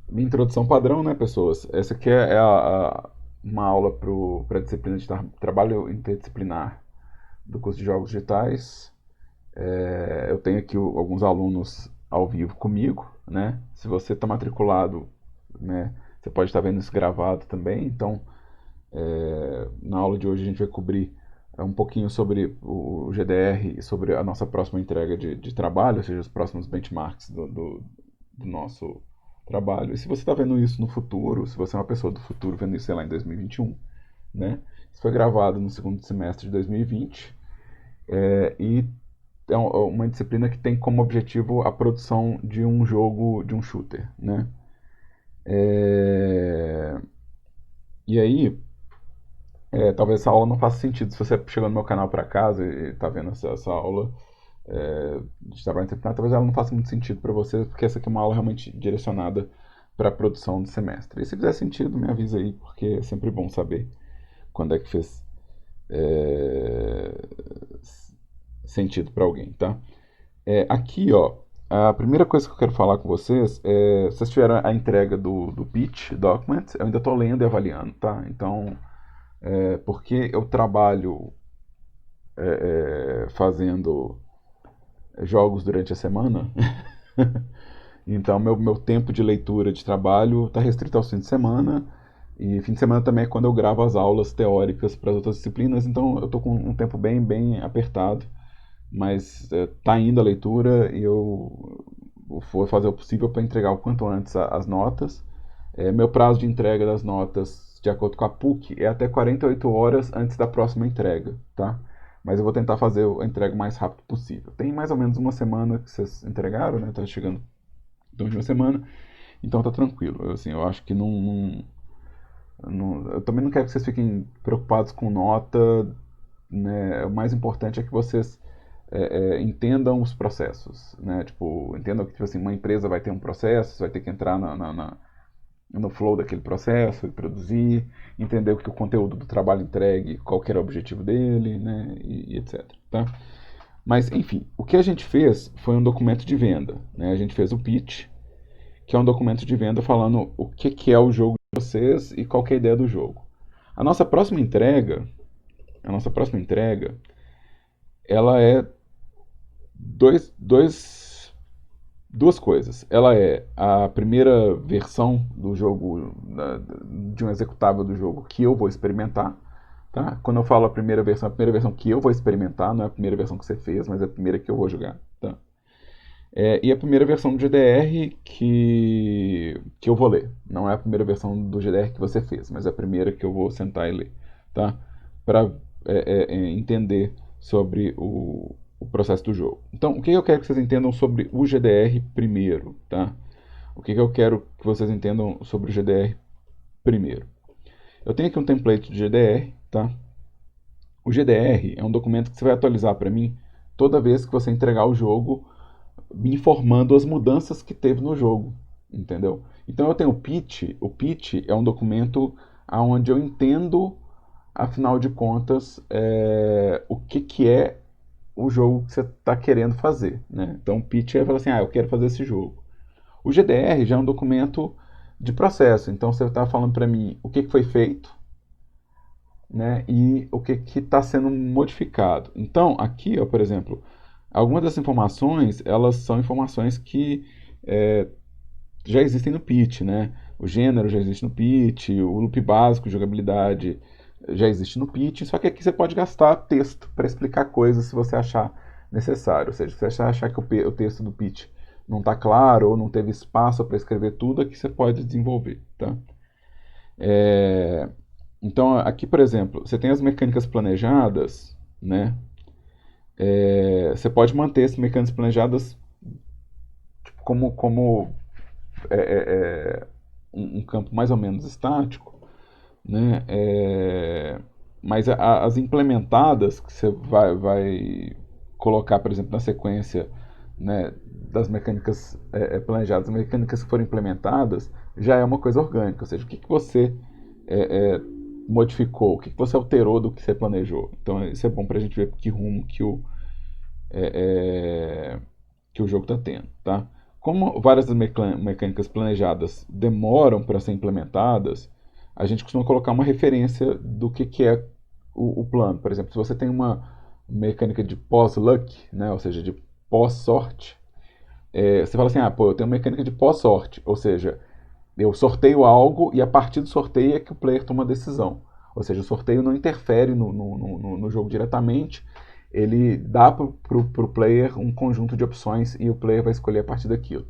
Minha introdução padrão, né, pessoas? Essa aqui é uma aula para a disciplina de trabalho interdisciplinar do curso de Jogos Digitais. Eu tenho aqui alguns alunos ao vivo comigo, né? Se você está matriculado, né, você pode estar vendo isso gravado também. Então, na aula de hoje a gente vai cobrir um pouquinho sobre o GDR e sobre a nossa próxima entrega de trabalho, ou seja, os próximos benchmarks do nosso trabalho. E se você está vendo isso no futuro, se você é uma pessoa do futuro vendo isso, sei lá, em 2021, né? Isso foi gravado no segundo semestre de 2020 e é uma disciplina que tem como objetivo a produção de um jogo, de um shooter, né? É, E aí, talvez essa aula não faça sentido se você chegou no meu canal para casa e está vendo essa aula de trabalho interdisciplinar, talvez ela não faça muito sentido para você, porque essa aqui é uma aula realmente direcionada para a produção do semestre. E se fizer sentido, me avisa aí, porque é sempre bom saber quando é que fez é, sentido para alguém, tá? Aqui, ó, a primeira coisa que eu quero falar com vocês é, vocês tiveram a entrega do pitch document, eu ainda estou lendo e avaliando, tá? Então, porque eu trabalho fazendo jogos durante a semana, então meu tempo de leitura de trabalho está restrito aos fins de semana, e fim de semana também é quando eu gravo as aulas teóricas para as outras disciplinas, então eu estou com um tempo bem apertado, mas tá indo a leitura e eu vou fazer o possível para entregar o quanto antes as notas. Meu prazo de entrega das notas, de acordo com a PUC, é até 48 horas antes da próxima entrega, tá? Mas eu vou tentar fazer a entrega o mais rápido possível. Tem mais ou menos uma semana que vocês entregaram, né? Tá chegando então de uma semana, então tá tranquilo. Assim, eu acho que eu também não quero que vocês fiquem preocupados com nota, né? O mais importante é que vocês entendam os processos, né? Tipo, entendam que tipo assim, uma empresa vai ter um processo, você vai ter que entrar no flow daquele processo e produzir, entender o que o conteúdo do trabalho entregue, qual que era o objetivo dele, né? E etc. Tá? Mas, enfim, o que a gente fez foi um documento de venda, né? A gente fez o pitch, que é um documento de venda falando o que é o jogo de vocês e qual que é a ideia do jogo. A nossa próxima entrega, a nossa próxima entrega, ela é duas coisas. Ela é a primeira versão do jogo, de um executável do jogo que eu vou experimentar. Tá? Quando eu falo a primeira versão que eu vou experimentar, não é a primeira versão que você fez, mas é a primeira que eu vou jogar. Tá? E a primeira versão do GDR que eu vou ler. Não é a primeira versão do GDR que você fez, mas é a primeira que eu vou sentar e ler. Tá? Para entender sobre o processo do jogo. Então, o que eu quero que vocês entendam sobre o GDR primeiro? Tá? O que eu quero que vocês entendam sobre o GDR primeiro? Eu tenho aqui um template de GDR. Tá? O GDR é um documento que você vai atualizar para mim toda vez que você entregar o jogo, me informando as mudanças que teve no jogo, entendeu? Então eu tenho o pitch. O pitch é um documento onde eu entendo, afinal de contas, o que é o jogo que você está querendo fazer, né? Então o pitch é falar assim, eu quero fazer esse jogo. O GDR já é um documento de processo, então você está falando para mim o que foi feito, né? E o que está sendo modificado. Então aqui, ó, por exemplo, algumas das informações, elas são informações que é, já existem no pitch, né? O gênero já existe no pitch, o loop básico, jogabilidade já existe no pitch, só que aqui você pode gastar texto para explicar coisas se você achar necessário. Ou seja, se você achar que o texto do pitch não está claro ou não teve espaço para escrever tudo, aqui você pode desenvolver, tá? Então, aqui, por exemplo, você tem as mecânicas planejadas, né? Você pode manter essas mecânicas planejadas tipo, como um campo mais ou menos estático, né? Mas as implementadas que você vai colocar, por exemplo, na sequência, né, das mecânicas planejadas, as mecânicas que foram implementadas, já é uma coisa orgânica, ou seja, o que você é, é, modificou, o que você alterou do que você planejou. Então isso é bom para a gente ver que rumo é, é, que o jogo está tendo, tá? como várias das mecânicas planejadas demoram para ser implementadas, a gente costuma colocar uma referência do que é o plano. Por exemplo, se você tem uma mecânica de pós-luck, né, ou seja, de pós-sorte, você fala assim, pô, eu tenho uma mecânica de pós-sorte, ou seja, eu sorteio algo e a partir do sorteio é que o player toma a decisão. Ou seja, o sorteio não interfere no jogo diretamente, ele dá para o player um conjunto de opções e o player vai escolher a partir daquilo.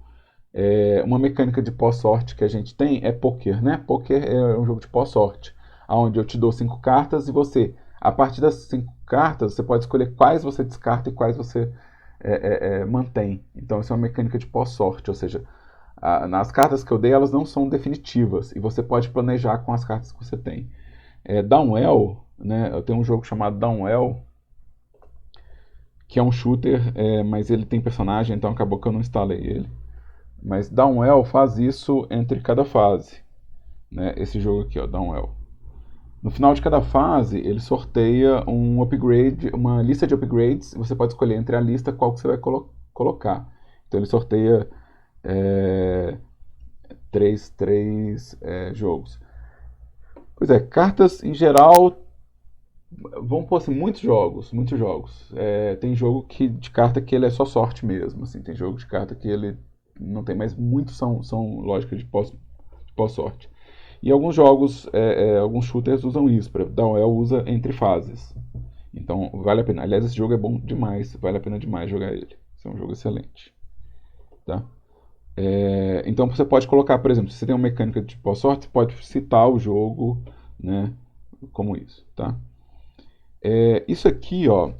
Uma mecânica de pós-sorte que a gente tem é poker, né? Poker é um jogo de pós-sorte, onde eu te dou 5 cartas e você, a partir das 5 cartas, você pode escolher quais você descarta e quais você mantém. Então, isso é uma mecânica de pós-sorte, ou seja, nas cartas que eu dei, elas não são definitivas e você pode planejar com as cartas que você tem. Downwell, né? Eu tenho um jogo chamado Downwell, que é um shooter, mas ele tem personagem, então acabou que eu não instalei ele. Mas Downwell faz isso entre cada fase, né? Esse jogo aqui, ó, Downwell. No final de cada fase, ele sorteia um upgrade, uma lista de upgrades. Você pode escolher entre a lista qual que você vai colocar. Então ele sorteia três jogos. Pois é, cartas em geral vão pôr assim, muitos jogos, muitos jogos. Tem jogo de carta que ele é só sorte mesmo, assim. Tem jogo de carta que ele não tem, mas muitos são lógicas de pós-sorte. E alguns jogos, alguns shooters usam isso, Downwell usa entre fases. Então vale a pena. Aliás, esse jogo é bom demais, vale a pena demais jogar ele. Esse é um jogo excelente. Tá? Então você pode colocar, por exemplo, se você tem uma mecânica de pós-sorte, você pode citar o jogo, né, como isso. Tá? Isso aqui, ó,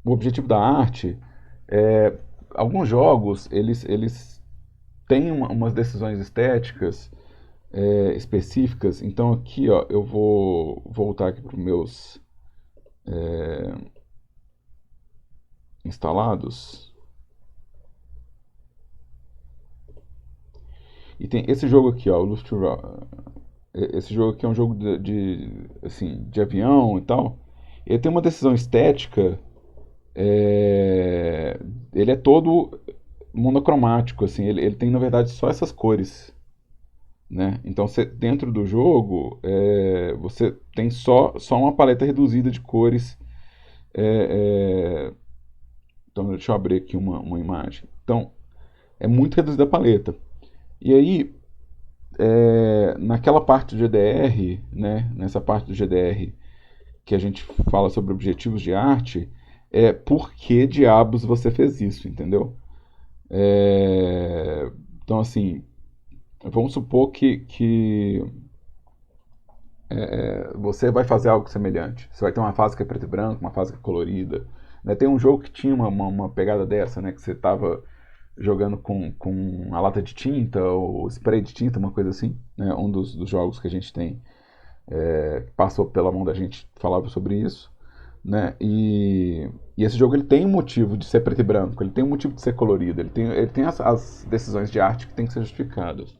o objetivo da arte, alguns jogos eles têm umas decisões estéticas específicas. Então aqui, ó, eu vou voltar aqui para os meus instalados. E tem esse jogo aqui, ó, o Luftraum. Esse jogo aqui é um jogo assim, de avião e tal. Ele tem uma decisão estética. Ele é todo monocromático, assim. Ele tem, na verdade, só essas cores. Né? Então, dentro do jogo, você tem só uma paleta reduzida de cores. Então, deixa eu abrir aqui uma imagem. Então, é muito reduzida a paleta. E aí, naquela parte do GDR, né, nessa parte do GDR que a gente fala sobre objetivos de arte, por que diabos você fez isso, entendeu? Então, assim, vamos supor que você vai fazer algo semelhante. Você vai ter uma fase que é preto e branco, uma fase que é colorida. Né? Tem um jogo que tinha uma pegada dessa, né? Que você estava jogando com a lata de tinta ou spray de tinta, uma coisa assim. Né? Um dos jogos que a gente tem passou pela mão da gente, falava sobre isso. Né? E esse jogo ele tem um motivo de ser preto e branco, ele tem um motivo de ser colorido, ele tem as decisões de arte que têm que ser justificadas.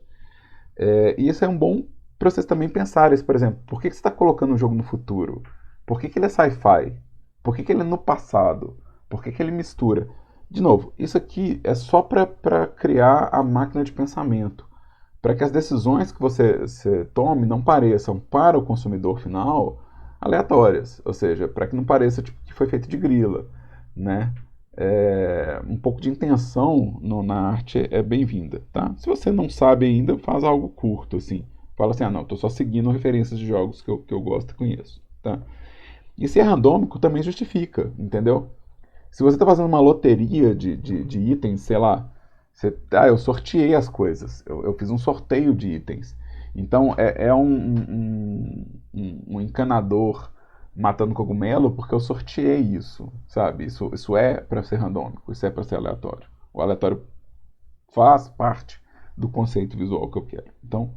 E isso é um bom para vocês também pensarem, por exemplo, por que você está colocando um jogo no futuro? Por que ele é sci-fi? Por que ele é no passado? Por que ele mistura? De novo, isso aqui é só para criar a máquina de pensamento, para que as decisões que você tome não pareçam para o consumidor final aleatórias, ou seja, para que não pareça tipo, que foi feito de grila, né? Um pouco de intenção na arte é bem-vinda, tá? Se você não sabe ainda, faz algo curto, assim. Fala assim, não, estou só seguindo referências de jogos que eu gosto e conheço, tá? E se é randômico, também justifica, entendeu? Se você está fazendo uma loteria de itens, sei lá, eu sorteei as coisas, eu fiz um sorteio de itens. Então é um encanador matando cogumelo porque eu sorteei isso, sabe? Isso é para ser randômico, isso é para ser aleatório. O aleatório faz parte do conceito visual que eu quero. Então,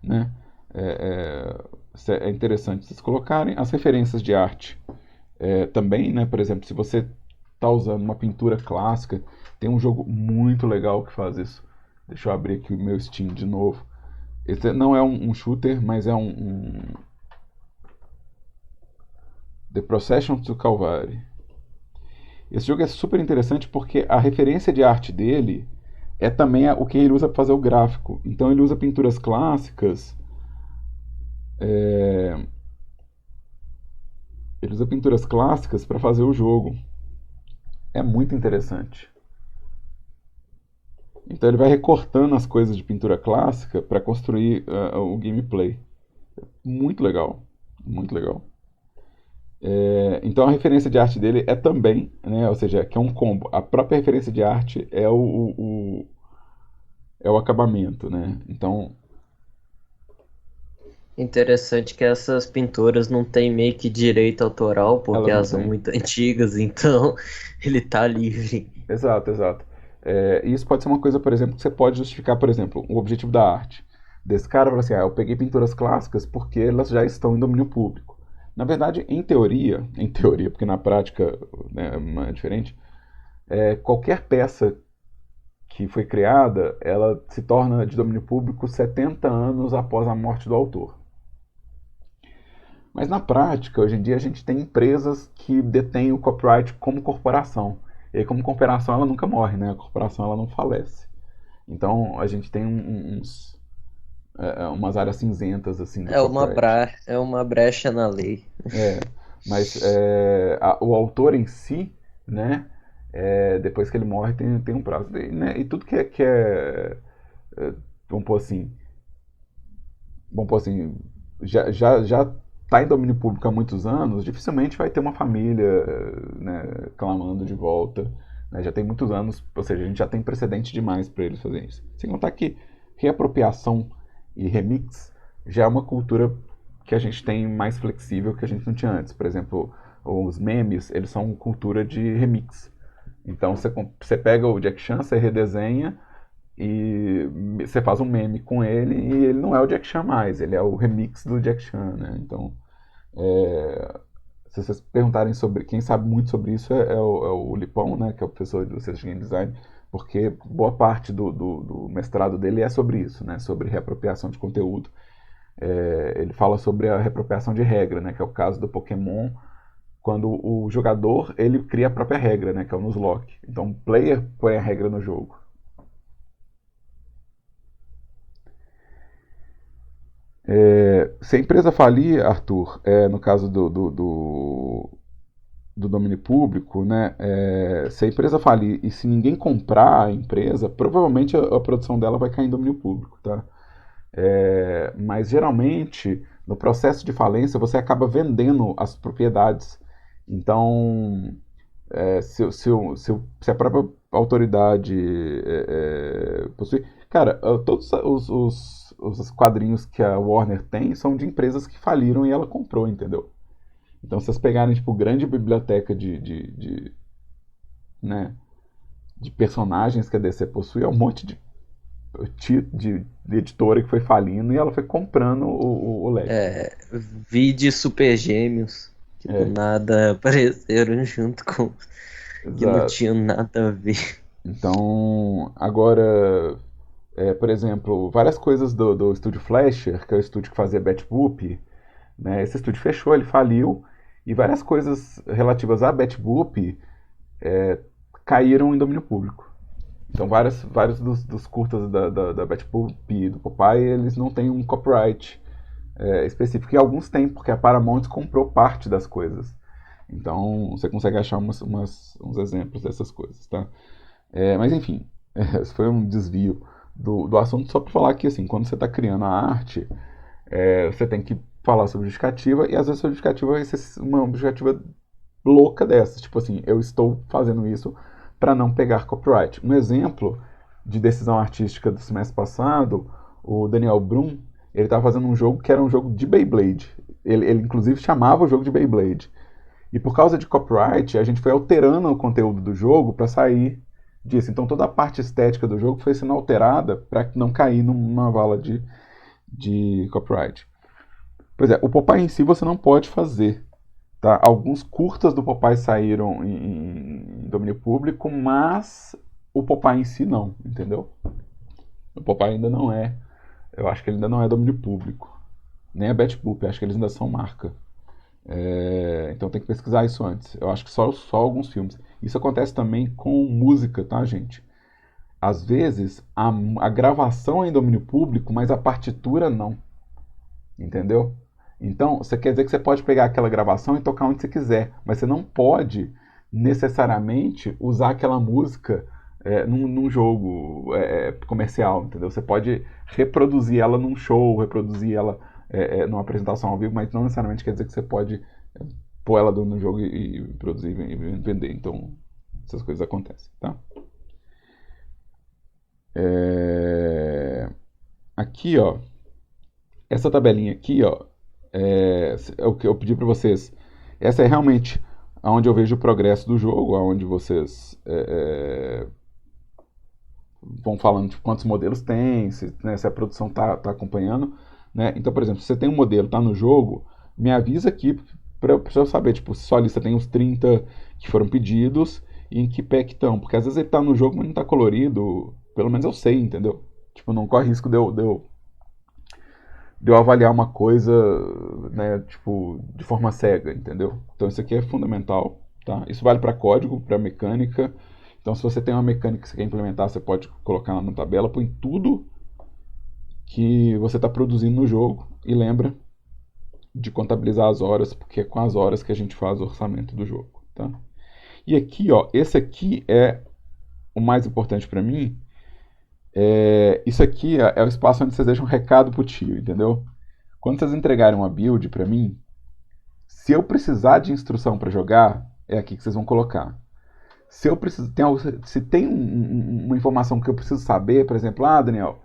né, é interessante vocês colocarem as referências de arte também, né? Por exemplo, se você está usando uma pintura clássica, tem um jogo muito legal que faz isso. Deixa eu abrir aqui o meu Steam de novo. Esse não é um shooter, mas é The Procession to Calvary. Esse jogo é super interessante porque a referência de arte dele é também o que ele usa para fazer o gráfico. Então ele usa pinturas clássicas. é, Ele usa pinturas clássicas para fazer o jogo. É muito interessante. Então ele vai recortando as coisas de pintura clássica para construir o gameplay. Muito legal. Muito legal. Então a referência de arte dele é também, né, ou seja, que é um combo. A própria referência de arte é é o acabamento, né? Então Interessante que essas pinturas não têm meio que direito autoral, porque elas não elas são têm. muito antigas, então ele tá livre. Exato, exato. E isso pode ser uma coisa, por exemplo, que você pode justificar, por exemplo, o objetivo da arte. Desse cara fala assim, eu peguei pinturas clássicas porque elas já estão em domínio público. Na verdade, em teoria, porque na prática, né, é diferente, qualquer peça que foi criada, ela se torna de domínio público 70 anos após a morte do autor. Mas na prática, hoje em dia, a gente tem empresas que detêm o copyright como corporação. E aí, como corporação, ela nunca morre, né? A corporação ela não falece. Então, a gente tem umas áreas cinzentas assim do copyright. É uma brecha na lei. É, mas o autor em si, né? Depois que ele morre, tem um prazo. E tudo que é, vamos pôr assim, vamos pôr assim, já está em domínio público há muitos anos, dificilmente vai ter uma família, né, clamando de volta. Né, já tem muitos anos, ou seja, a gente já tem precedente demais para eles fazerem isso. Sem contar que reapropriação e remix já é uma cultura que a gente tem mais flexível que a gente não tinha antes. Por exemplo, os memes, eles são cultura de remix. Então você pega o Jack Chan, você redesenha e você faz um meme com ele e ele não é o Jack Chan mais, ele é o remix do Jack Chan, né? Então, se vocês perguntarem sobre quem sabe muito sobre isso é o Lipão, né? Que é o professor do Ciência de Game Design, porque boa parte do mestrado dele é sobre isso, né? Sobre reapropriação de conteúdo. Ele fala sobre a reapropriação de regra, né? Que é o caso do Pokémon, quando o jogador ele cria a própria regra, né? Que é o Nuzlocke. Então, o player põe a regra no jogo. Se a empresa falir, Arthur, no caso do domínio público, né, se a empresa falir e se ninguém comprar a empresa, provavelmente a produção dela vai cair em domínio público, tá? Mas geralmente, no processo de falência, você acaba vendendo as propriedades. Então, se a própria autoridade possui. Cara, todos os quadrinhos que a Warner tem são de empresas que faliram e ela comprou, entendeu? Então, se vocês pegarem, tipo, grande biblioteca né, de personagens que a DC possui, é um monte de editora que foi falindo e ela foi comprando o leque. É, vide Super Gêmeos, que do É, nada apareceram junto com que não exato. tinham nada a ver. Então, agora, por exemplo, várias coisas do estúdio Fleischer, que é o estúdio que fazia Bat-Boop, né, esse estúdio fechou, ele faliu, e várias coisas relativas a Bat-Boop caíram em domínio público. Então, vários dos curtas da Bat-Boop e do Popeye, eles não têm um copyright específico, e alguns têm, porque a Paramount comprou parte das coisas. Então, você consegue achar uns exemplos dessas coisas, tá? Mas enfim, esse foi um desvio do assunto só para falar que assim, quando você está criando a arte, você tem que falar sobre justificativa e às vezes a justificativa vai ser uma justificativa louca dessas, tipo assim, eu estou fazendo isso para não pegar copyright. Um exemplo de decisão artística do semestre passado, o Daniel Brum, ele estava fazendo um jogo que era um jogo de Beyblade. Ele inclusive chamava o jogo de Beyblade. E por causa de copyright, a gente foi alterando o conteúdo do jogo para sair disso. Então toda a parte estética do jogo foi sendo alterada para não cair numa vala de copyright. Pois é, o Popeye em si você não pode fazer. Tá? Alguns curtas do Popeye saíram em domínio público, mas o Popeye em si não, entendeu? O Popeye ainda não é. Eu acho que ele ainda não é domínio público. Nem a Betty Boop, acho que eles ainda são marca. Então tem que pesquisar isso antes. Eu acho que só alguns filmes. Isso acontece também com música, tá, gente? Às vezes a gravação é em domínio público, mas a partitura não. Entendeu? Então, você quer dizer que você pode pegar aquela gravação e tocar onde você quiser, mas você não pode necessariamente usar aquela música num jogo comercial, entendeu? Você pode reproduzir ela num show, reproduzir ela numa apresentação ao vivo, mas não necessariamente quer dizer que você pode pôr ela no jogo e produzir e vender. Então, essas coisas acontecem, tá? Aqui, ó, essa tabelinha aqui, ó, é o que eu pedi para vocês. Essa é realmente onde eu vejo o progresso do jogo, onde vocês vão falando de quantos modelos tem, se a produção tá acompanhando. Né? Então, por exemplo, se você tem um modelo, tá no jogo, me avisa aqui para eu saber, tipo, se sua lista tem os 30 que foram pedidos e em que pé que estão. Porque às vezes ele tá no jogo, mas não tá colorido. Pelo menos eu sei, entendeu? Tipo, não corre risco de eu avaliar uma coisa, né, tipo, de forma cega, entendeu? Então isso aqui é fundamental, tá? Isso vale para código, para mecânica. Então se você tem uma mecânica que você quer implementar, você pode colocar na tabela, põe tudo que você está produzindo no jogo e lembra de contabilizar as horas, porque é com as horas que a gente faz o orçamento do jogo, tá? E aqui, ó, esse aqui é o mais importante para mim. Isso aqui é o espaço onde vocês deixam um recado pro tio, entendeu? Quando vocês entregarem uma build para mim, se eu precisar de instrução para jogar, é aqui que vocês vão colocar. Se eu preciso, se tem uma informação que eu preciso saber, por exemplo, Daniel,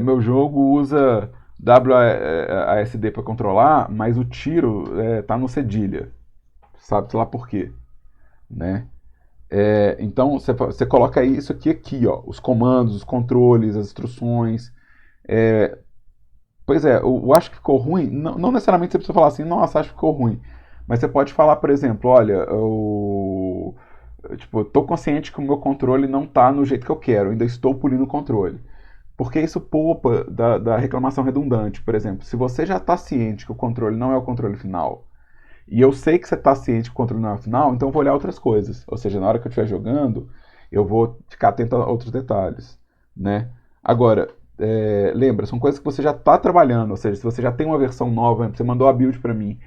meu jogo usa WASD para controlar, mas o tiro tá no cedilha, sabe lá por quê, né? Então você coloca isso aqui, ó, os comandos, os controles, as instruções. Pois é, eu acho que ficou ruim. Não necessariamente você precisa falar assim, nossa, acho que ficou ruim. Mas você pode falar, por exemplo, olha, eu tô consciente que o meu controle não está no jeito que eu quero, ainda estou polindo o controle. Porque isso poupa da reclamação redundante. Por exemplo, se você já está ciente que o controle não é o controle final, e eu sei que você está ciente que o controle não é o final, então eu vou olhar outras coisas. Ou seja, na hora que eu estiver jogando, eu vou ficar atento a outros detalhes. Né? Agora, lembra, são coisas que você já está trabalhando. Ou seja, se você já tem uma versão nova, você mandou a build para mim,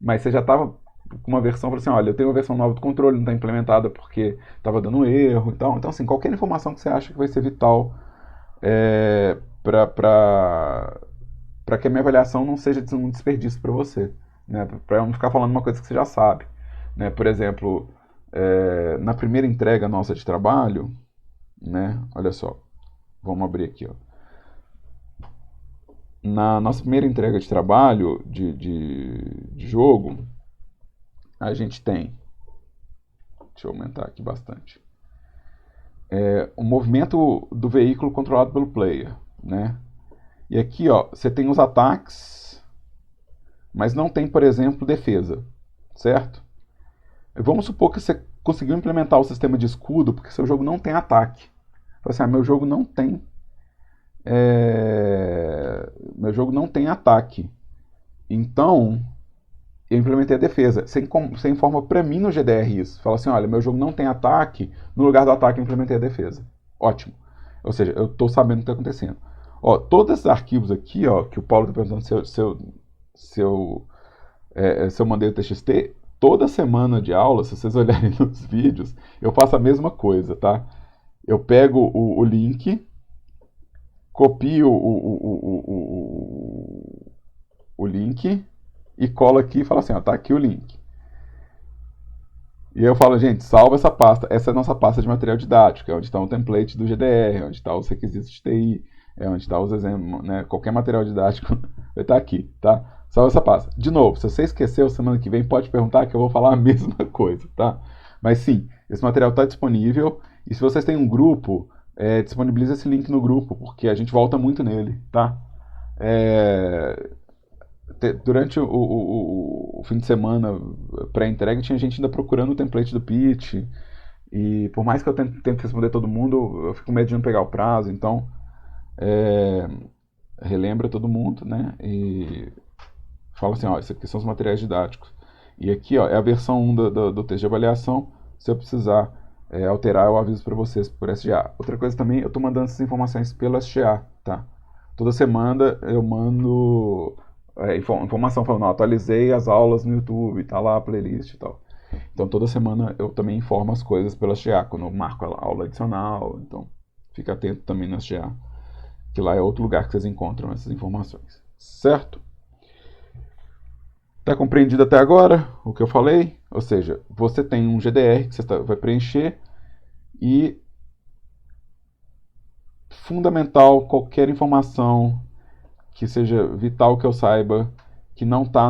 mas você já estava com uma versão, falou assim, olha, eu tenho uma versão nova do controle, não está implementada porque estava dando erro e tal. Então, assim, qualquer informação que você acha que vai ser vital para que a minha avaliação não seja um desperdício para você. Né? Para eu não ficar falando uma coisa que você já sabe. Né? Por exemplo, na primeira entrega nossa de trabalho, né? Olha só, vamos abrir aqui. Ó. Na nossa primeira entrega de trabalho de jogo, a gente tem, deixa eu aumentar aqui bastante, o movimento do veículo controlado pelo player. Né? E aqui, ó, você tem os ataques, mas não tem, por exemplo, defesa, certo? Vamos supor que você conseguiu implementar o sistema de escudo porque seu jogo não tem ataque. Assim, meu jogo não tem meu jogo não tem ataque. Então, eu implementei a defesa. Você informa para mim no GDR isso. Fala assim, olha, meu jogo não tem ataque, no lugar do ataque eu implementei a defesa. Ótimo. Ou seja, eu estou sabendo o que está acontecendo. Ó, todos esses arquivos aqui, ó, que o Paulo está perguntando se eu mandei o TXT, toda semana de aula, se vocês olharem nos vídeos, eu faço a mesma coisa, tá? Eu pego o link, copio o link e colo aqui e falo assim, ó, tá aqui o link. E aí eu falo, gente, salva essa pasta. Essa é a nossa pasta de material didático, é onde está o template do GDR, onde está os requisitos de TI, onde está os exemplos, né? Qualquer material didático vai estar aqui, tá? Salva essa pasta. De novo, se você esqueceu, semana que vem pode perguntar que eu vou falar a mesma coisa, tá? Mas sim, esse material está disponível. E se vocês têm um grupo, disponibiliza esse link no grupo, porque a gente volta muito nele, tá? Durante o fim de semana pré-entrega, tinha gente ainda procurando o template do pitch. E por mais que eu tente responder todo mundo, eu fico com medo de não pegar o prazo. Então, relembra todo mundo, né? E fala assim, ó, esses aqui são os materiais didáticos. E aqui, ó, é a versão 1 do texto de avaliação. Se eu precisar alterar, eu aviso para vocês por SGA. Outra coisa também, eu estou mandando essas informações pelo SGA, tá? Toda semana eu mando informação falando, ó, atualizei as aulas no YouTube, tá lá a playlist e tal. Então toda semana eu também informo as coisas pela SGA, quando eu marco a aula adicional. Então fica atento também na SGA, que lá é outro lugar que vocês encontram essas informações. Certo? Tá compreendido até agora o que eu falei? Ou seja, você tem um GDR que você vai preencher e fundamental qualquer informação que seja vital que eu saiba que não está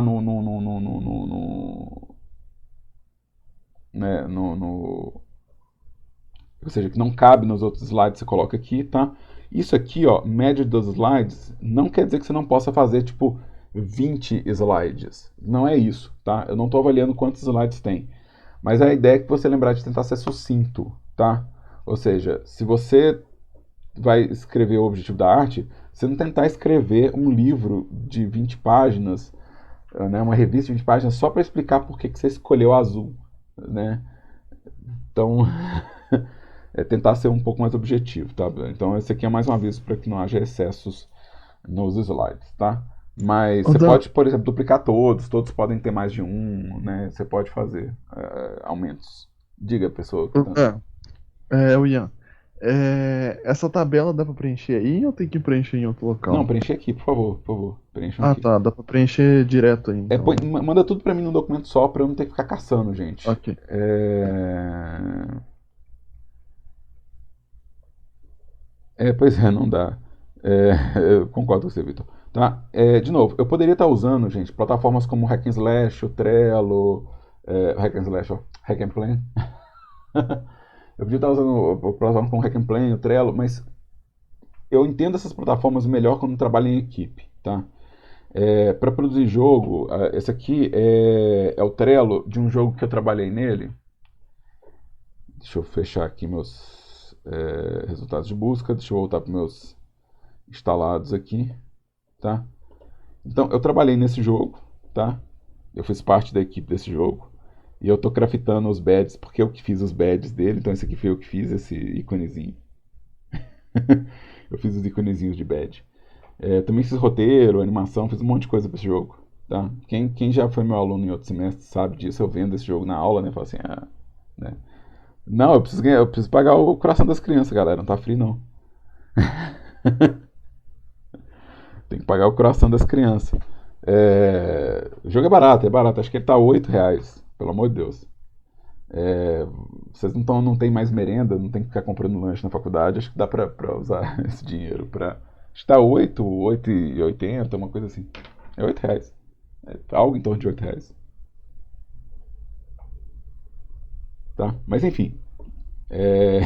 né, ou seja, que não cabe nos outros slides, você coloca aqui, tá? Isso aqui, ó, média dos slides, não quer dizer que você não possa fazer, tipo, 20 slides. Não é isso, tá? Eu não estou avaliando quantos slides tem. Mas a ideia é que você lembrar de tentar ser sucinto, tá? Ou seja, se você vai escrever o objetivo da arte, você não tentar escrever um livro de 20 páginas, né, uma revista de 20 páginas, só para explicar por que você escolheu azul, né? Então, é tentar ser um pouco mais objetivo, tá? Então, esse aqui é mais um aviso para que não haja excessos nos slides, tá? Mas Ô, você Dan, pode, por exemplo, duplicar todos podem ter mais de um, né? Você pode fazer aumentos. Diga, pessoa que ô, tá... Dan, o Ian. Essa tabela dá pra preencher aí ou tem que preencher em outro Não, local? preencher aqui, por favor, preencham Ah, aqui. tá. Dá pra preencher direto aí, então, né? Manda tudo para mim num documento só para eu não ter que ficar caçando, gente. Ok. Pois é, não dá. Eu concordo com você, Vitor. Tá? De novo, eu poderia estar usando, gente, plataformas como o Hack and Slash, o Trello, Hack and Slash, ó, Hack and Plan. Eu podia estar usando plataformas como o Hack and Plan, o Trello, mas eu entendo essas plataformas melhor quando trabalho em equipe, tá? Para produzir jogo, esse aqui é o Trello de um jogo que eu trabalhei nele. Deixa eu fechar aqui meus resultados de busca. Deixa eu voltar para meus instalados aqui, tá? Então, eu trabalhei nesse jogo, tá? Eu fiz parte da equipe desse jogo. E eu tô craftando os badges, porque eu que fiz os badges dele. Então, esse aqui foi eu que fiz, esse íconezinho. Eu fiz os iconezinhos de badge. Também fiz roteiro, animação, fiz um monte de coisa para esse jogo, tá? Quem já foi meu aluno em outro semestre sabe disso. Eu vendo esse jogo na aula, né? Falo assim, né? Não, eu preciso pagar o coração das crianças, galera. Não tá free, não. Tem que pagar o coração das crianças. O jogo é barato. Acho que ele tá R$ 8, pelo amor de Deus. Vocês não tem mais merenda, não tem que ficar comprando lanche na faculdade. Acho que dá pra usar esse dinheiro pra. Acho que tá 8,80, uma coisa assim. É R$ 8. Algo em torno de R$ 8. Tá? Mas enfim. é,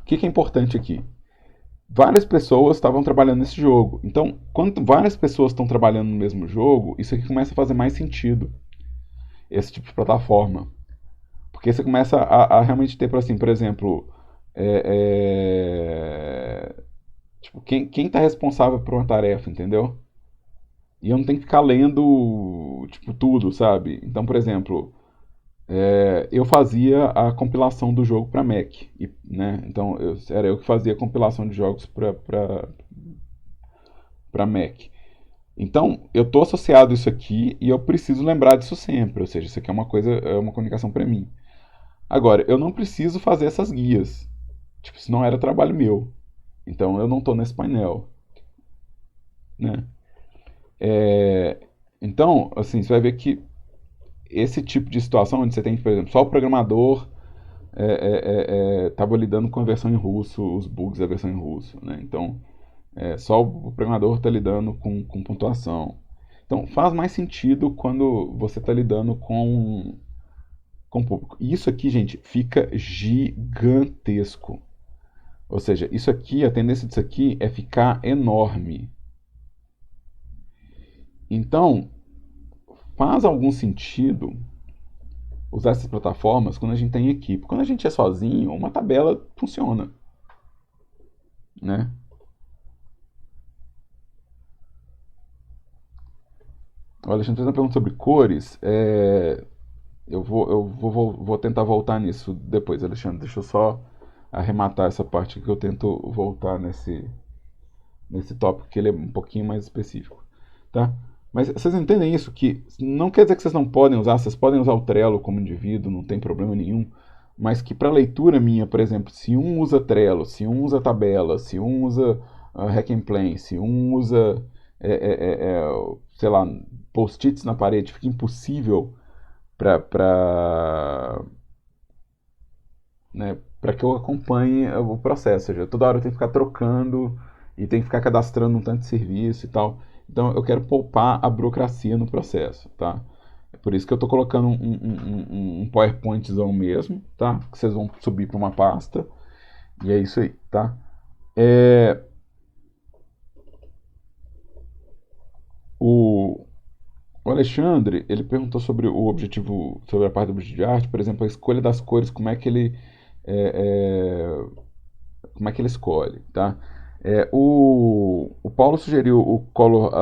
o que é importante aqui? Várias pessoas estavam trabalhando nesse jogo. Então, quando várias pessoas estão trabalhando no mesmo jogo, isso aqui começa a fazer mais sentido, esse tipo de plataforma. Porque você começa a realmente ter, assim, por exemplo, tipo, quem está responsável por uma tarefa, entendeu? E eu não tenho que ficar lendo, tipo, tudo, sabe? Então, por exemplo, eu fazia a compilação do jogo para Mac, né? Então, era eu que fazia a compilação de jogos para Mac. Então, eu estou associado a isso aqui e eu preciso lembrar disso sempre. Ou seja, isso aqui é uma coisa, é uma comunicação para mim. Agora, eu não preciso fazer essas guias. Tipo, isso não era trabalho meu. Então, eu não estou nesse painel, né? Então, assim, você vai ver que esse tipo de situação onde você tem, por exemplo, só o programador estava lidando com a versão em russo, os bugs da versão em russo, né? Então, só o programador está lidando com pontuação. Então, faz mais sentido quando você está lidando com o público. E isso aqui, gente, fica gigantesco. Ou seja, isso aqui, a tendência disso aqui é ficar enorme. Então, faz algum sentido usar essas plataformas quando a gente tem equipe. Quando a gente é sozinho, uma tabela funciona, né? O Alexandre fez uma pergunta sobre cores. vou tentar voltar nisso depois, Alexandre. Deixa eu só arrematar essa parte que eu tento voltar nesse tópico, que ele é um pouquinho mais específico, tá? Mas vocês entendem isso, que não quer dizer que vocês não podem usar, vocês podem usar o Trello como indivíduo, não tem problema nenhum, mas que para leitura minha, por exemplo, se um usa Trello, se um usa tabela, se um usa Hack and Plan, se um usa, sei lá, post-its na parede, fica impossível para né, para que eu acompanhe o processo. Ou seja, toda hora eu tenho que ficar trocando e tenho que ficar cadastrando um tanto de serviço e tal. Então eu quero poupar a burocracia no processo, tá? É por isso que eu estou colocando um PowerPointzão mesmo, tá? Que vocês vão subir para uma pasta. E é isso aí, tá? É, o, o Alexandre, ele perguntou sobre o objetivo, sobre a parte do objetivo de arte, por exemplo, a escolha das cores, é, como é que ele escolhe, tá? O Paulo sugeriu o Color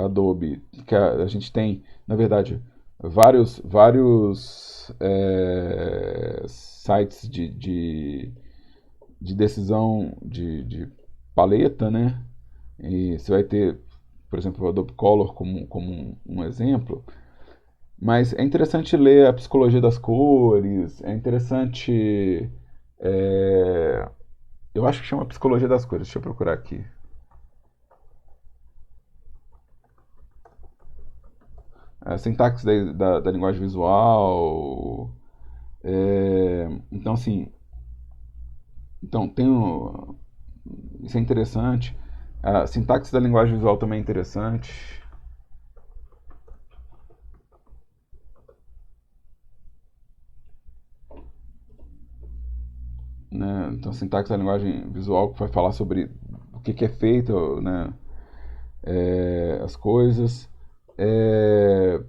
Adobe, que a gente tem, na verdade, vários sites de decisão de paleta, né? E você vai ter, por exemplo, o Adobe Color como um exemplo. Mas é interessante ler a psicologia das cores, é interessante. é, eu acho que chama Psicologia das Cores. Deixa eu procurar aqui. A sintaxe da linguagem visual. Então, assim. Então, isso é interessante. A sintaxe da linguagem visual também é interessante. Né? Então, a sintaxe da linguagem visual que vai falar sobre o que é feito, né? As coisas. É,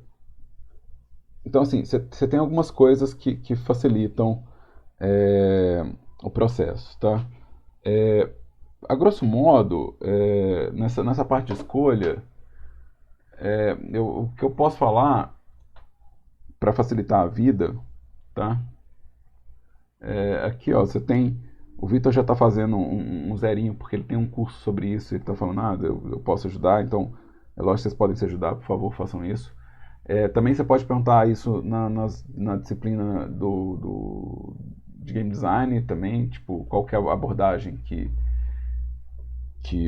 Então, assim, você tem algumas coisas que facilitam é, o processo, tá? É, a grosso modo, nessa parte de escolha, o que eu posso falar para facilitar a vida, tá? Aqui, ó, você tem. O Vitor já está fazendo um zerinho, porque ele tem um curso sobre isso, ele está falando, eu posso ajudar, então é lógico que vocês podem se ajudar, por favor, façam isso. Também você pode perguntar isso na disciplina de game design também, tipo, qual que é a abordagem que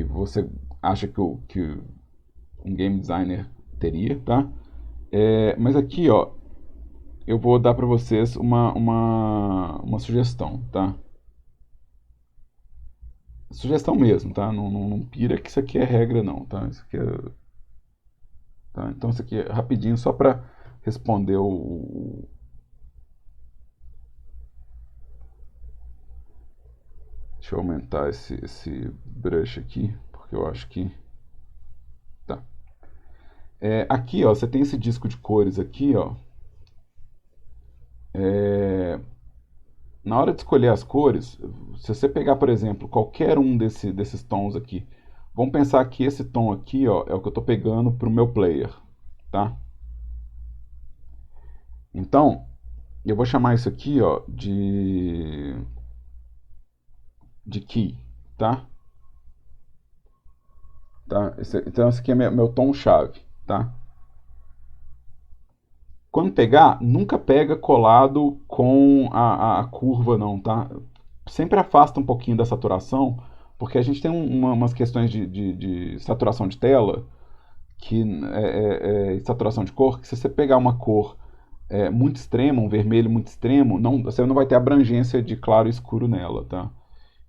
você acha que um game designer teria, tá? Mas aqui, ó, eu vou dar para vocês uma sugestão, tá? Sugestão mesmo, tá? Não pira que isso aqui é regra, não, tá? Isso aqui tá? Então, isso aqui é rapidinho, só para responder Deixa eu aumentar esse brush aqui, porque eu acho que... Tá. Aqui, ó, você tem esse disco de cores aqui, ó. Na hora de escolher as cores, se você pegar, por exemplo, qualquer um desses tons aqui, vamos pensar que esse tom aqui, ó, é o que eu estou pegando para o meu player, tá? Então, eu vou chamar isso aqui, ó, de key, tá? Então, esse aqui é meu tom-chave, tá? Quando pegar, nunca pega colado com a curva, não, tá? Sempre afasta um pouquinho da saturação, porque a gente tem umas questões de saturação de tela, saturação de cor, que se você pegar uma cor muito extrema, um vermelho muito extremo, você não vai ter abrangência de claro e escuro nela, tá?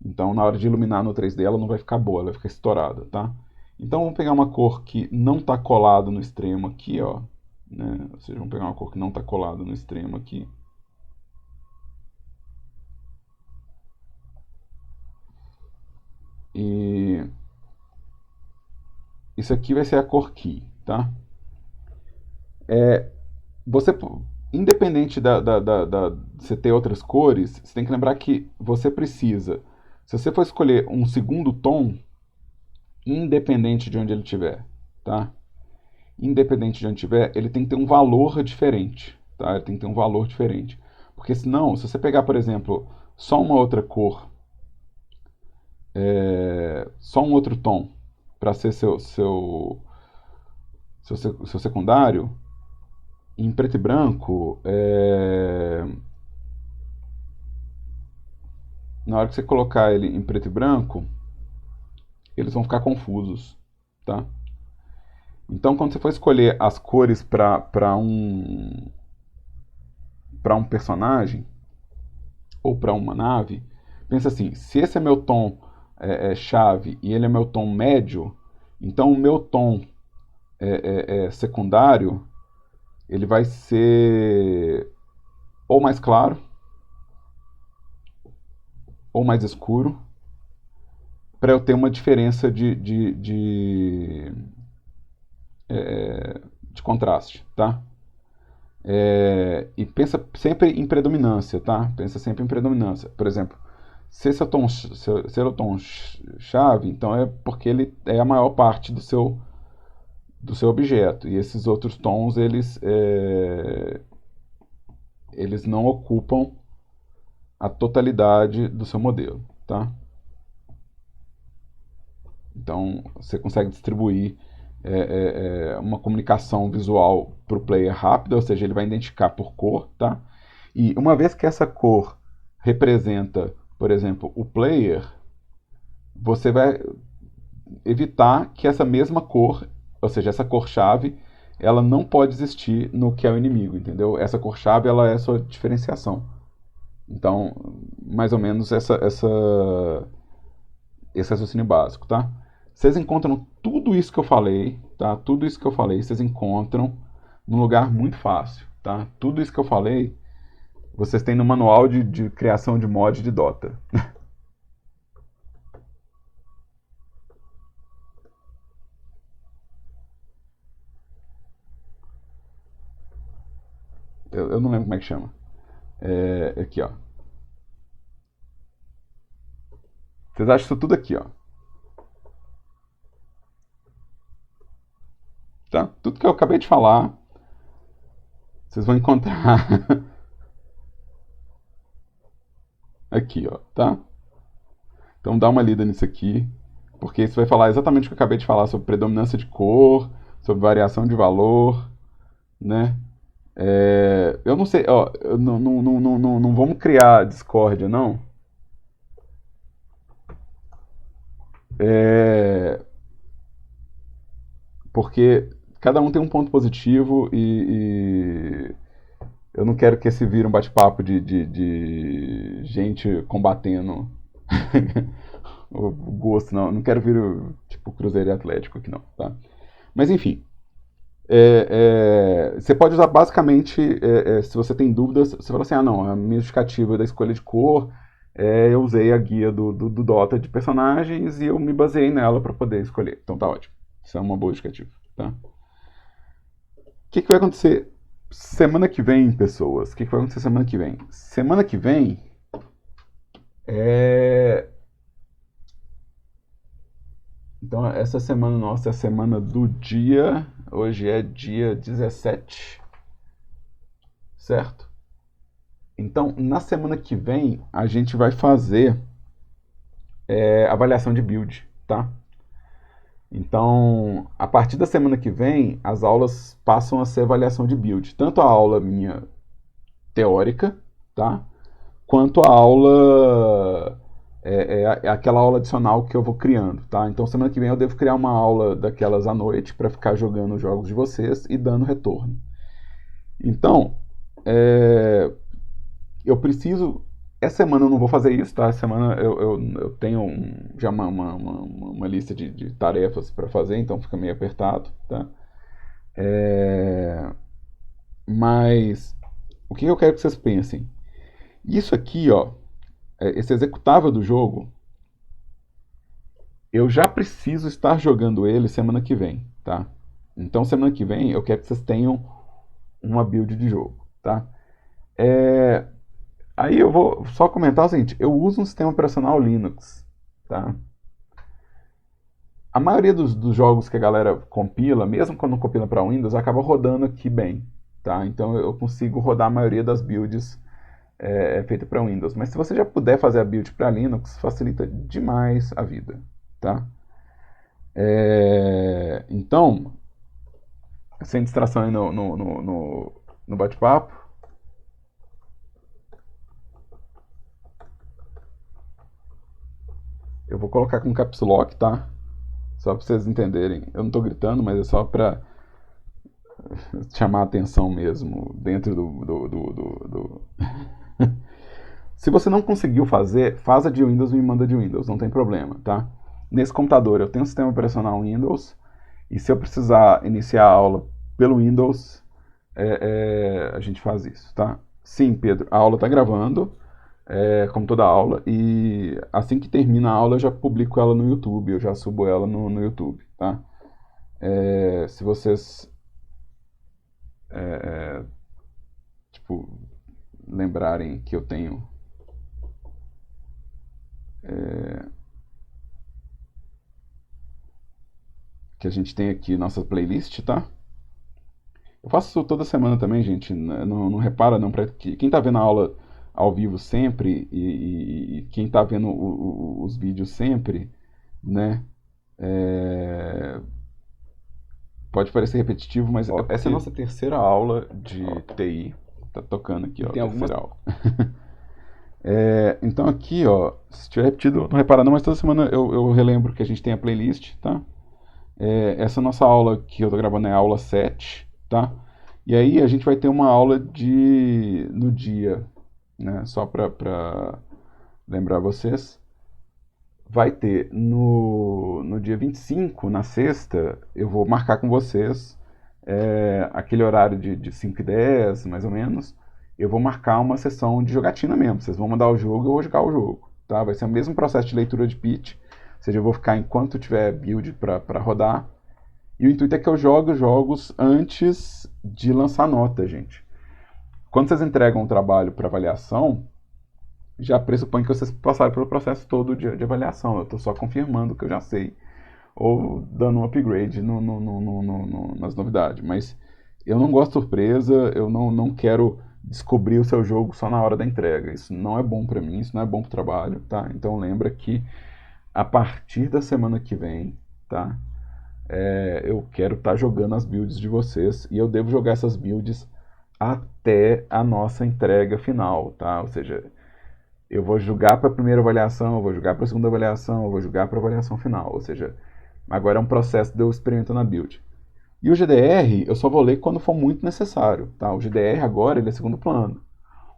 Então, na hora de iluminar no 3D, ela não vai ficar boa, ela vai ficar estourada, tá? Então, vamos pegar uma cor que não está colada no extremo aqui, ó. Né? Ou seja, vamos pegar uma cor que não está colada no extremo aqui. E isso aqui vai ser a cor key, tá? Você, independente de você ter outras cores, você tem que lembrar que você precisa, se você for escolher um segundo tom, independente de onde ele estiver, tá? Independente de onde estiver, ele tem que ter um valor diferente, tá? Ele tem que ter um valor diferente. Porque senão, se você pegar, por exemplo, só uma outra cor, só um outro tom, para ser seu secundário, em preto e branco, na hora que você colocar ele em preto e branco, eles vão ficar confusos, tá? Então, quando você for escolher as cores para um personagem ou para uma nave, pensa assim: se esse é meu tom chave e ele é meu tom médio, então o meu tom secundário ele vai ser ou mais claro ou mais escuro, para eu ter uma diferença de contraste, tá? E pensa sempre em predominância, tá? Pensa sempre em predominância. Por exemplo, se esse é o tom chave, então é porque ele é a maior parte do seu objeto. E esses outros tons, eles não ocupam a totalidade do seu modelo, tá? Então, você consegue distribuir uma comunicação visual para o player rápida, ou seja, ele vai identificar por cor, tá? E uma vez que essa cor representa, por exemplo, o player, você vai evitar que essa mesma cor, ou seja, essa cor-chave, ela não pode existir no que é o inimigo, entendeu? Essa cor-chave, ela é a sua diferenciação. Então, mais ou menos esse raciocínio básico, tá? Vocês encontram tudo isso que eu falei, tá? Tudo isso que eu falei, vocês encontram num lugar muito fácil, tá? Tudo isso que eu falei, vocês têm no manual de criação de mod de Dota. Eu não lembro como é que chama. Aqui, ó. Vocês acham isso tudo aqui, ó. Tá? Tudo que eu acabei de falar, vocês vão encontrar aqui, ó, tá? Então dá uma lida nisso aqui, porque isso vai falar exatamente o que eu acabei de falar sobre predominância de cor, sobre variação de valor, né? Eu não sei, ó, não vamos criar discórdia, não. Porque cada um tem um ponto positivo e eu não quero que esse vire um bate-papo de gente combatendo o gosto, não. Eu não quero vir tipo Cruzeiro e Atlético aqui, não, tá? Mas enfim, você pode usar basicamente, se você tem dúvidas, você fala assim, não, a minha justificativa da escolha de cor, eu usei a guia do Dota de personagens e eu me baseei nela para poder escolher. Então tá ótimo. Isso é uma boa justificativa, tá? O que vai acontecer semana que vem, pessoas? O que vai acontecer semana que vem? Semana que vem Então, essa semana nossa é a semana do dia. Hoje é dia 17, certo? Então, na semana que vem, a gente vai fazer avaliação de build, tá? Então, a partir da semana que vem, as aulas passam a ser avaliação de build. Tanto a aula minha teórica, tá? Quanto a aula aquela aula adicional que eu vou criando, tá? Então semana que vem eu devo criar uma aula daquelas à noite para ficar jogando os jogos de vocês e dando retorno. Então, eu preciso. Essa semana eu não vou fazer isso, tá? Essa semana eu tenho já uma lista de tarefas para fazer, então fica meio apertado, tá? Mas o que eu quero que vocês pensem? Isso aqui, ó, esse executável do jogo, eu já preciso estar jogando ele semana que vem, tá? Então semana que vem eu quero que vocês tenham uma build de jogo, tá? Aí eu vou só comentar o seguinte, eu uso um sistema operacional Linux, tá? A maioria dos jogos que a galera compila, mesmo quando compila para Windows, acaba rodando aqui bem, tá? Então eu consigo rodar a maioria das builds feita para Windows. Mas se você já puder fazer a build para Linux, facilita demais a vida, tá? Então, sem distração aí no bate-papo, eu vou colocar com caps lock, tá? Só para vocês entenderem. Eu não estou gritando, mas é só para chamar a atenção mesmo dentro do... Se você não conseguiu fazer, faz a de Windows e me manda de Windows, não tem problema, tá? Nesse computador eu tenho um sistema operacional Windows, e se eu precisar iniciar a aula pelo Windows, a gente faz isso, tá? Sim, Pedro, a aula está gravando, como toda aula, e assim que termina a aula eu já publico ela no YouTube, eu já subo ela no YouTube, tá? Se vocês tipo, lembrarem que eu tenho que a gente tem aqui nossa playlist, tá? Eu faço isso toda semana também, gente. Não repara não. Quem tá vendo a aula ao vivo sempre e quem tá vendo os vídeos sempre, né? Pode parecer repetitivo, mas essa é a nossa terceira aula de TI. Tá tocando aqui, ó. Tem terceira aula. Então aqui, ó, se tiver repetido, não repara não, mas toda semana eu relembro que a gente tem a playlist, tá? Essa nossa aula que eu tô gravando é a aula 7, tá? E aí a gente vai ter uma aula no dia, né? Só para lembrar vocês. Vai ter no dia 25, na sexta, eu vou marcar com vocês aquele horário de 5h10, mais ou menos. Eu vou marcar uma sessão de jogatina mesmo. Vocês vão mandar o jogo e eu vou jogar o jogo, tá? Vai ser o mesmo processo de leitura de pitch. Ou seja, eu vou ficar enquanto tiver build para rodar. E o intuito é que eu jogue os jogos antes de lançar nota, gente. Quando vocês entregam um trabalho para avaliação, já pressupõe que vocês passaram pelo processo todo de avaliação. Eu estou só confirmando o que eu já sei. Ou dando um upgrade nas novidades. Mas eu não gosto de surpresa, eu não quero descobrir o seu jogo só na hora da entrega. Isso não é bom para mim, isso não é bom para o trabalho, tá? Então lembra que a partir da semana que vem, tá? Eu quero estar jogando as builds de vocês e eu devo jogar essas builds até a nossa entrega final, tá? Ou seja, eu vou jogar para a primeira avaliação, eu vou jogar para a segunda avaliação, eu vou jogar para a avaliação final. Ou seja, agora é um processo de eu experimentando a build. E o GDR eu só vou ler quando for muito necessário, tá? O GDR agora ele é segundo plano.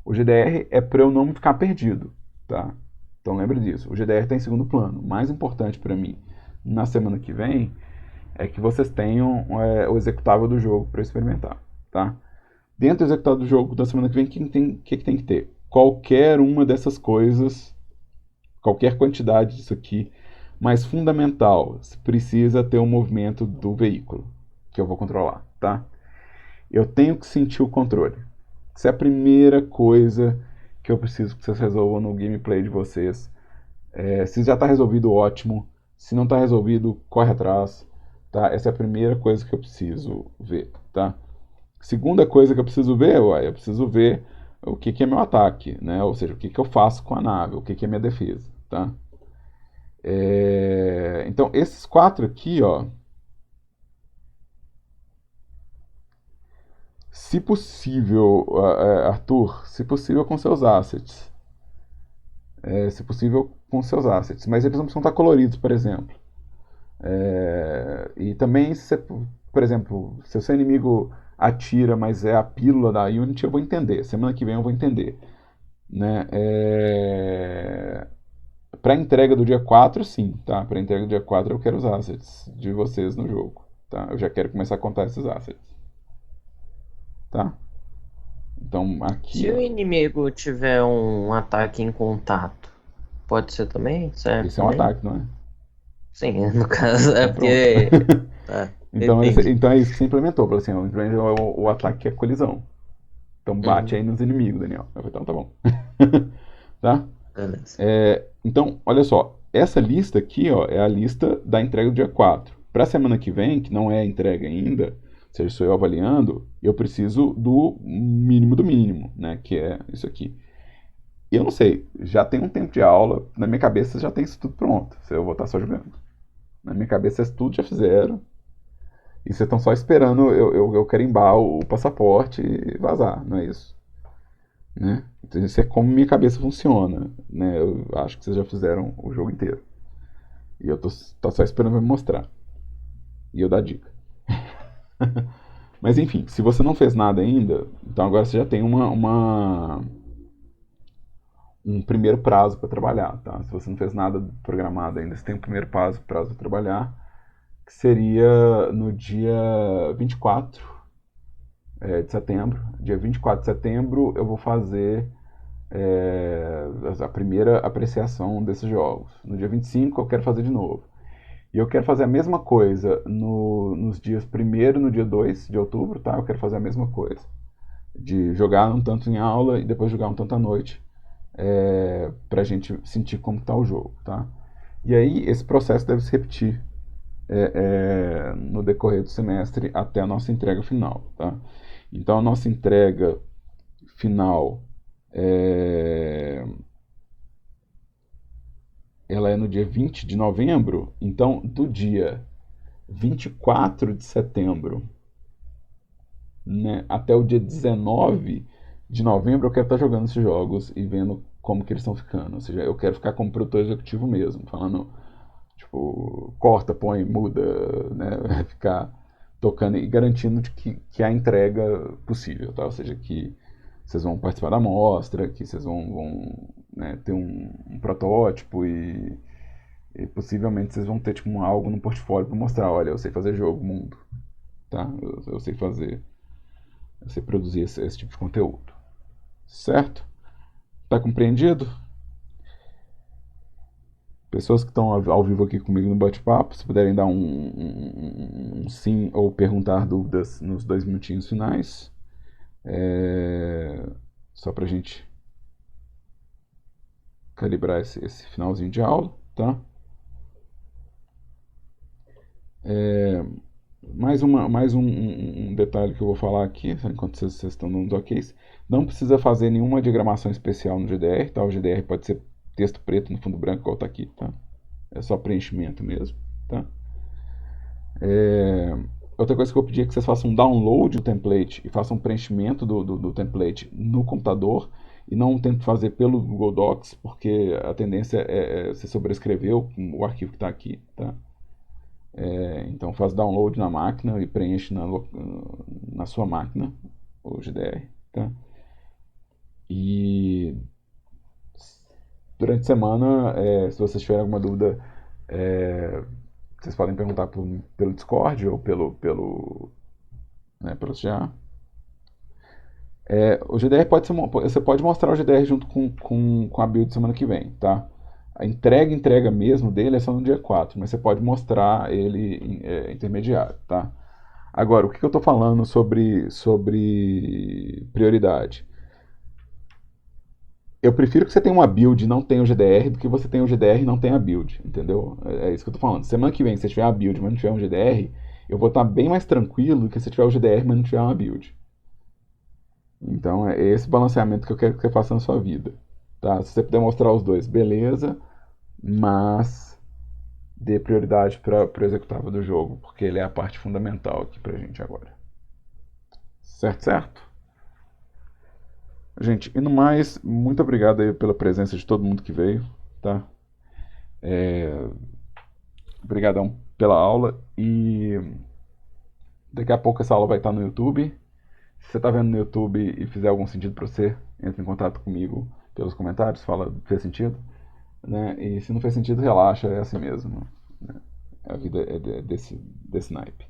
O GDR é para eu não ficar perdido, tá? Então lembre disso, o GDR está em segundo plano. O mais importante para mim na semana que vem é que vocês tenham o executável do jogo para experimentar, tá? Dentro do executável do jogo da semana que vem, o que tem que ter? Qualquer uma dessas coisas, qualquer quantidade disso aqui, mas fundamental, precisa ter um movimento do veículo, que eu vou controlar, tá? Eu tenho que sentir o controle. Essa é a primeira coisa que eu preciso que vocês resolvam no gameplay de vocês. Se já está resolvido, ótimo. Se não está resolvido, corre atrás. Tá? Essa é a primeira coisa que eu preciso ver. Tá? Segunda coisa que eu preciso ver, eu preciso ver o que é meu ataque. Né? Ou seja, o que eu faço com a nave, o que é minha defesa. Tá? Então, esses 4 aqui, ó, se possível, Arthur, se possível com seus assets. Se possível com seus assets. Mas eles não precisam estar coloridos, por exemplo. E também, por exemplo, se o seu inimigo atira, mas é a pílula da Unity, eu vou entender. Semana que vem eu vou entender. Né? Para entrega do dia 4, sim. Tá? Para entrega do dia 4 eu quero os assets de vocês no jogo. Tá? Eu já quero começar a contar esses assets. Tá? Então aqui. Se o inimigo tiver um ataque em contato, pode ser também? Certo? Esse é um ataque, não é? Sim, no caso é porque. Tá, então é isso que você implementou. Assim, o ataque é colisão. Então bate aí nos inimigos, Daniel. Então tá bom. Tá? Beleza. Então, olha só. Essa lista aqui, ó, é a lista da entrega do dia 4. Para a semana que vem, que não é a entrega ainda, seja, sou eu avaliando, eu preciso do mínimo, né? Que é isso aqui. Eu não sei, já tem um tempo de aula, na minha cabeça já tem isso tudo pronto. Eu vou estar só jogando. Na minha cabeça vocês tudo já fizeram. E vocês estão só esperando eu carimbar o passaporte e vazar, não é isso? Né? Então, isso é como minha cabeça funciona. Né? Eu acho que vocês já fizeram o jogo inteiro. E eu tô só esperando me mostrar. E eu dar dica. Mas enfim, se você não fez nada ainda, então agora você já tem um primeiro prazo para trabalhar, tá? Se você não fez nada programado ainda, você tem um primeiro prazo para trabalhar, que seria no dia 24 de setembro. Dia 24 de setembro eu vou fazer a primeira apreciação desses jogos. No dia 25 eu quero fazer de novo. E eu quero fazer a mesma coisa nos dias 1º e no dia 2 de outubro, tá? Eu quero fazer a mesma coisa. De jogar um tanto em aula e depois jogar um tanto à noite. Pra gente sentir como está o jogo, tá? E aí esse processo deve se repetir no decorrer do semestre até a nossa entrega final, tá? Então a nossa entrega final ela é no dia 20 de novembro, então do dia 24 de setembro, né, até o dia 19 de novembro eu quero estar jogando esses jogos e vendo como que eles estão ficando. Ou seja, eu quero ficar como produtor executivo mesmo, falando, tipo, corta, põe, muda, né, ficar tocando e garantindo que a entrega possível, tá? Ou seja, que vocês vão participar da mostra, que vocês vão né, ter um protótipo e possivelmente vocês vão ter tipo, algo no portfólio para mostrar, olha, eu sei fazer jogo, mundo, tá? Eu sei fazer, eu sei produzir esse tipo de conteúdo, certo? Tá compreendido? Pessoas que estão ao vivo aqui comigo no bate-papo, se puderem dar um sim ou perguntar dúvidas nos 2 minutinhos finais. Só pra gente calibrar esse finalzinho de aula, tá? Mais um detalhe que eu vou falar aqui, enquanto vocês estão dando os OKs. Não precisa fazer nenhuma diagramação especial no GDR, tá? O GDR pode ser texto preto no fundo branco, igual tá aqui, tá? É só preenchimento mesmo, tá? Outra coisa que eu pedi é que vocês façam um download do template e façam um preenchimento do template no computador e não tentem fazer pelo Google Docs, porque a tendência é você sobrescrever o arquivo que está aqui, tá? Então faz download na máquina e preenche na sua máquina o GDR, tá? E durante a semana, se vocês tiverem alguma dúvida, vocês podem perguntar pelo Discord ou pelo CA. O GDR você pode mostrar o GDR junto com a build semana que vem, tá? A entrega mesmo dele é só no dia 4, mas você pode mostrar ele intermediário, tá? Agora, o que eu estou falando sobre prioridade? Eu prefiro que você tenha uma build e não tenha o GDR do que você tenha o GDR e não tenha a build, entendeu? É isso que eu tô falando. Semana que vem, se você tiver a build, mas não tiver um GDR, eu vou estar bem mais tranquilo do que se tiver o GDR, mas não tiver uma build. Então é esse balanceamento que eu quero que você faça na sua vida. Tá? Se você puder mostrar os dois, beleza, mas dê prioridade para o executável do jogo, porque ele é a parte fundamental aqui pra gente agora. Certo? Gente, e no mais, muito obrigado aí pela presença de todo mundo que veio, tá? Obrigadão pela aula e daqui a pouco essa aula vai estar no YouTube. Se você está vendo no YouTube e fizer algum sentido para você, entre em contato comigo pelos comentários, fala fez sentido, né? E se não fez sentido, relaxa, é assim mesmo, né? A vida é desse naipe.